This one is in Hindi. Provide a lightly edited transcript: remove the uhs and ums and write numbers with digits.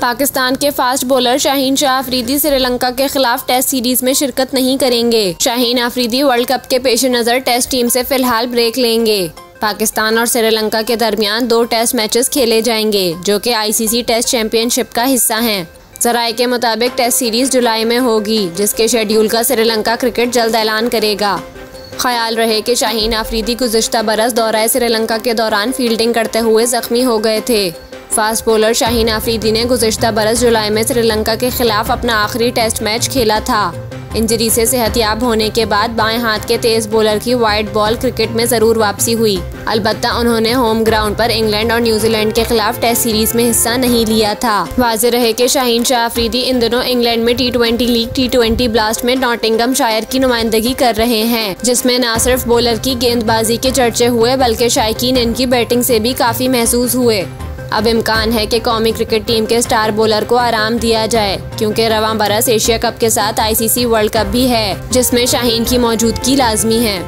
पाकिस्तान के फास्ट बॉलर शाहीन शाह अफरीदी श्रीलंका के खिलाफ टेस्ट सीरीज में शिरकत नहीं करेंगे। शाहीन अफरीदी वर्ल्ड कप के पेश नज़र टेस्ट टीम से फिलहाल ब्रेक लेंगे। पाकिस्तान और श्रीलंका के दरमियान 2 टेस्ट मैचेस खेले जाएंगे, जो कि आईसीसी टेस्ट चैंपियनशिप का हिस्सा हैं। ज़राए के मुताबिक टेस्ट सीरीज जुलाई में होगी, जिसके शेड्यूल का श्रीलंका क्रिकेट जल्द ऐलान करेगा। ख्याल रहे कि शाहीन अफरीदी गुज़िश्ता बरस दौरा श्रीलंका के दौरान फील्डिंग करते हुए जख्मी हो गए थे। फास्ट बॉलर शाहीन अफरीदी ने गुज़िश्ता बरस जुलाई में श्रीलंका के खिलाफ अपना आखिरी टेस्ट मैच खेला था। इंजरी से सेहतयाब होने के बाद बाएं हाथ के तेज बॉलर की वाइड बॉल क्रिकेट में ज़रूर वापसी हुई। अलबत्ता उन्होंने होम ग्राउंड पर इंग्लैंड और न्यूजीलैंड के खिलाफ टेस्ट सीरीज में हिस्सा नहीं लिया था। वाज़ेह रहे कि शाहीन शाह अफरीदी इन दिनों इंग्लैंड में T20 लीग T20 ब्लास्ट में नॉटिंघमशायर की नुमाइंदगी कर रहे हैं, जिसमें न सिर्फ बॉलर की गेंदबाजी के चर्चे हुए बल्कि शायकीन इनकी बैटिंग से भी काफ़ी महसूस हुए। अब इम्कान है कि कौमी क्रिकेट टीम के स्टार बॉलर को आराम दिया जाए, क्योंकि रवां बरस एशिया कप के साथ आईसीसी वर्ल्ड कप भी है, जिसमें शाहीन की मौजूदगी लाजमी है।